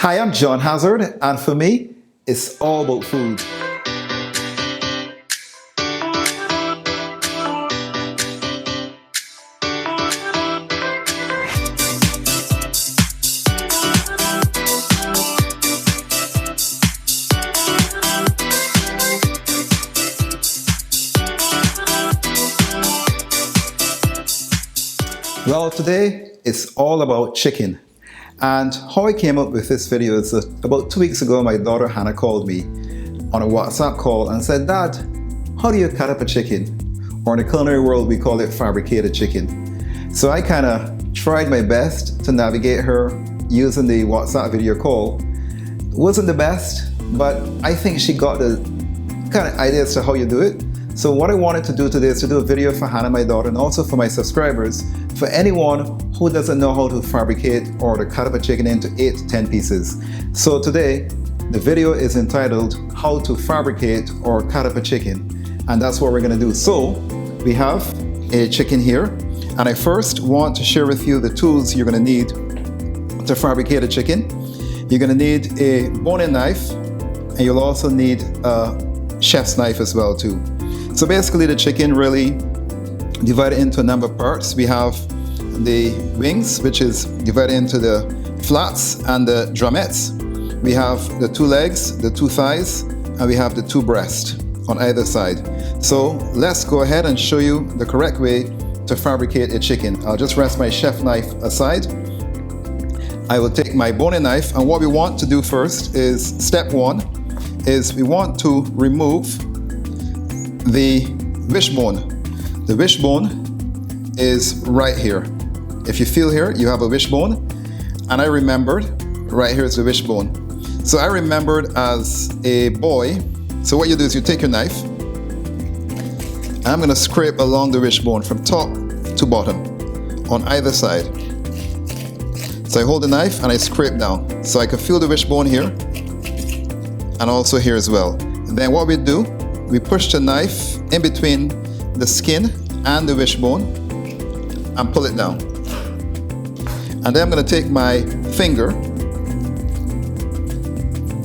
Hi, I'm John Hazzard, and for me, it's all about food. Well, today it's all about chicken. And how I came up with this video is that about 2 weeks ago, my daughter Hannah called me on a WhatsApp call and said, "Dad, how do you cut up a chicken?" Or in the culinary world, we call it fabricated chicken. So I kind of tried my best to navigate her using the WhatsApp video call. It wasn't the best, but I think she got the kind of idea as to how you do it. So what I wanted to do today is to do a video for Hannah, my daughter, and also for my subscribers, for anyone who doesn't know how to fabricate or to cut up a chicken into 8 to 10 pieces. So today, the video is entitled How to Fabricate or Cut Up a Chicken. And that's what we're gonna do. So we have a chicken here, and I first want to share with you the tools you're gonna need to fabricate a chicken. You're gonna need a bone-in knife, and you'll also need a chef's knife as well too. So basically the chicken really divided into a number of parts. We have the wings, which is divided into the flats and the drumettes. We have the 2 legs, the 2 thighs, and we have the 2 breasts on either side. So let's go ahead and show you the correct way to fabricate a chicken. I'll just rest my chef knife aside. I will take my bone-in knife, and what we want to do first is, step 1, is we want to remove the wishbone. The wishbone is right here. If you feel here, you have a wishbone, and I remembered right here is the wishbone. So I remembered as a boy. So what you do is you take your knife, and I'm gonna scrape along the wishbone from top to bottom on either side. So I hold the knife and I scrape down. So I can feel the wishbone here and also here as well. And then what we do, we push the knife in between the skin and the wishbone and pull it down. And then I'm going to take my finger.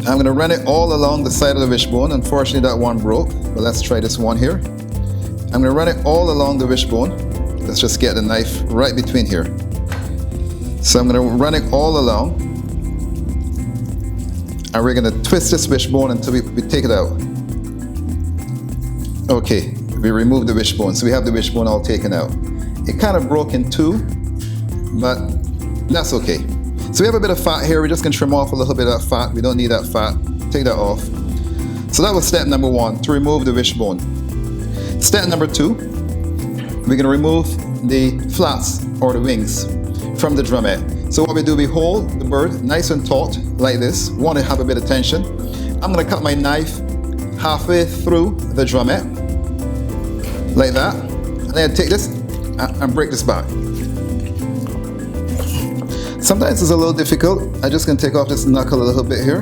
I'm going to run it all along the side of the wishbone. Unfortunately, that one broke, but let's try this one here. I'm going to run it all along the wishbone. Let's just get the knife right between here. So I'm going to run it all along, and we're going to twist this wishbone until we take it out. Okay, we removed the wishbone, so we have the wishbone all taken out. It kind of broke in 2, but that's okay. So we have a bit of fat here. We're just gonna trim off a little bit of that fat. We don't need that fat. Take that off. So that was step number 1, to remove the wishbone. Step number 2, we're gonna remove the flats or the wings from the drumette. So what we do, we hold the bird nice and taut like this. We want to have a bit of tension. I'm gonna cut my knife halfway through the drumette, like that, and then I take this and break this back. Sometimes it's a little difficult. I'm just going to take off this knuckle a little bit here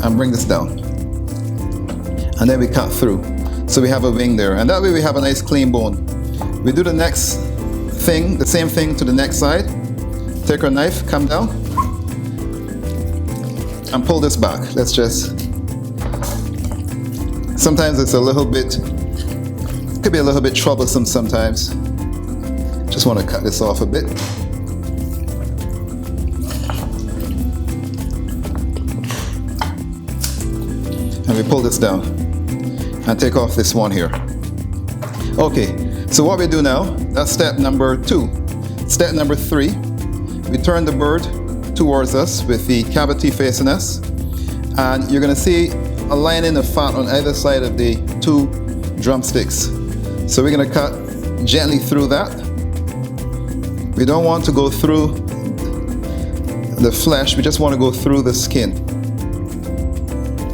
and bring this down, and then we cut through. So we have a wing there, and that way we have a nice clean bone. We do the next thing, the same thing to the next side. Take our knife, come down, and pull this back. Let's just, sometimes it's a little bit, could be a little bit troublesome sometimes. Just want to cut this off a bit. And we pull this down and take off this one here. Okay, so what we do now, that's step number 2. Step number 3, we turn the bird towards us with the cavity facing us, and you're going to see a lining of fat on either side of the 2 drumsticks. So we're going to cut gently through that. We don't want to go through the flesh, we just want to go through the skin,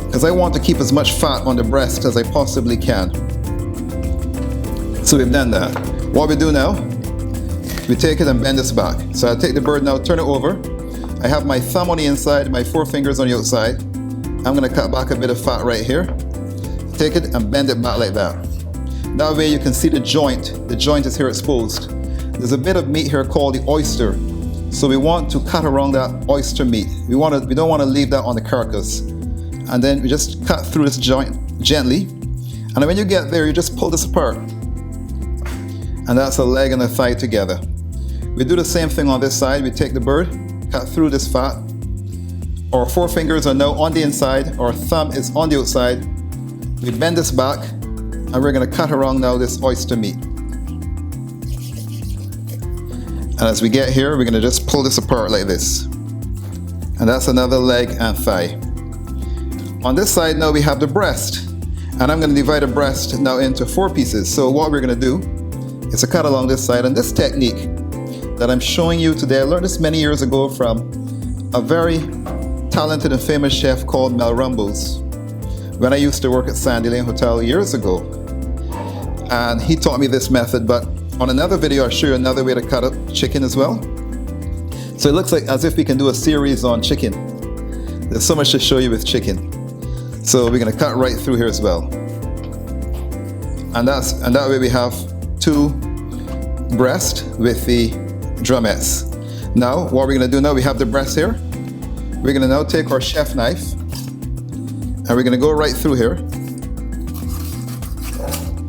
because I want to keep as much fat on the breast as I possibly can. So we've done that. What we do now, we take it and bend this back. So I take the bird now, turn it over. I have my thumb on the inside, my 4 fingers on the outside. I'm going to cut back a bit of fat right here. Take it and bend it back like that. That way you can see the joint. The joint is here exposed. There's a bit of meat here called the oyster. So we want to cut around that oyster meat. We don't want to leave that on the carcass. And then we just cut through this joint gently. And when you get there, you just pull this apart. And that's a leg and a thigh together. We do the same thing on this side. We take the bird, cut through this fat. Our forefingers are now on the inside, our thumb is on the outside. We bend this back, and we're going to cut around now this oyster meat. And as we get here, we're going to just pull this apart like this. And that's another leg and thigh. On this side now we have the breast. And I'm going to divide the breast now into 4 pieces. So what we're going to do is to cut along this side. And this technique that I'm showing you today, I learned this many years ago from a very talented and famous chef called Mel Rumbos when I used to work at Sandy Lane Hotel years ago. And he taught me this method, but on another video I'll show you another way to cut up chicken as well. So it looks like as if we can do a series on chicken. There's so much to show you with chicken. So we're going to cut right through here as well. And that way we have 2 breast with the drumettes. Now what we're going to do now, we have the breast here. We're going to now take our chef knife and we're going to go right through here,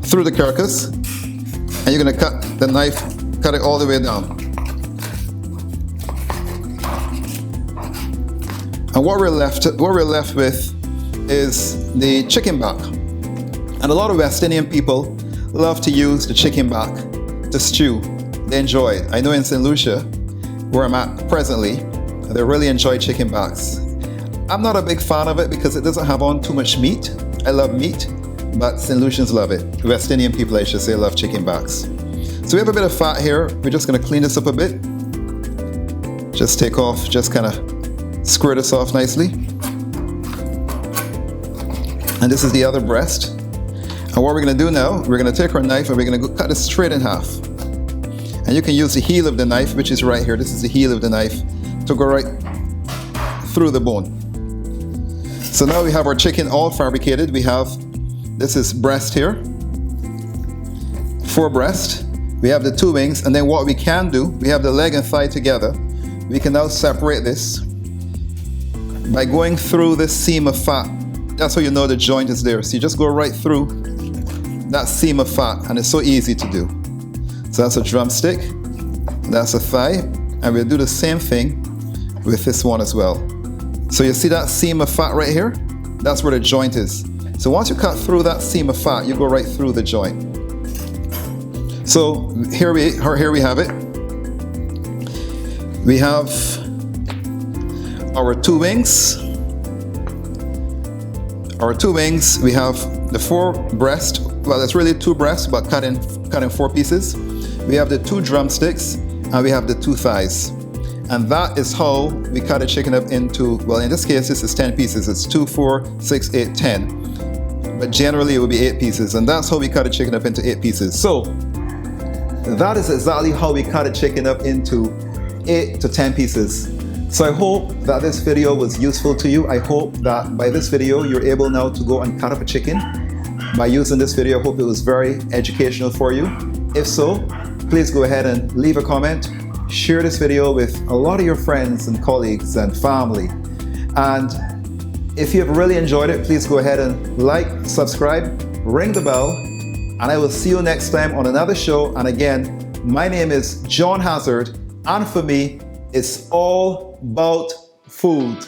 through the carcass, and you're going to cut the knife, cut it all the way down. And what we're left with is the chicken back. And a lot of West Indian people love to use the chicken back to stew. They enjoy it. I know in St. Lucia, where I'm at presently, they really enjoy chicken backs. I'm not a big fan of it because it doesn't have on too much meat. I love meat, but St. Lucians love it. West Indian people, I should say, love chicken backs. So we have a bit of fat here. We're just going to clean this up a bit. Just take off, just kind of square this off nicely. And this is the other breast. And what we're going to do now, we're going to take our knife and we're going to cut this straight in half. And you can use the heel of the knife, which is right here. This is the heel of the knife, to go right through the bone. So now we have our chicken all fabricated. This is breast here, 4 breast. We have the 2 wings, and then what we can do, we have the leg and thigh together. We can now separate this by going through this seam of fat. That's how you know the joint is there. So you just go right through that seam of fat, and it's so easy to do. So that's a drumstick, that's a thigh, and we'll do the same thing with this one as well. So you see that seam of fat right here? That's where the joint is. So once you cut through that seam of fat, you go right through the joint. So here we have it. We have our 2 wings. Our 2 wings, we have the 4 breast. Well, it's really 2 breasts, but cut in 4 pieces. We have the 2 drumsticks, and we have the 2 thighs. And that is how we cut a chicken up into, well, in this case, this is 10 pieces. It's 2, 4, 6, 8, 10. But generally it would be 8 pieces. And that's how we cut a chicken up into 8 pieces. So that is exactly how we cut a chicken up into 8 to 10 pieces. So I hope that this video was useful to you. I hope that by this video, you're able now to go and cut up a chicken. By using this video, I hope it was very educational for you. If so, please go ahead and leave a comment. Share this video with a lot of your friends and colleagues and family. And if you have really enjoyed it, please go ahead and like, subscribe, ring the bell, and I will see you next time on another show. And again, my name is John Hazzard, and for me, it's all about food.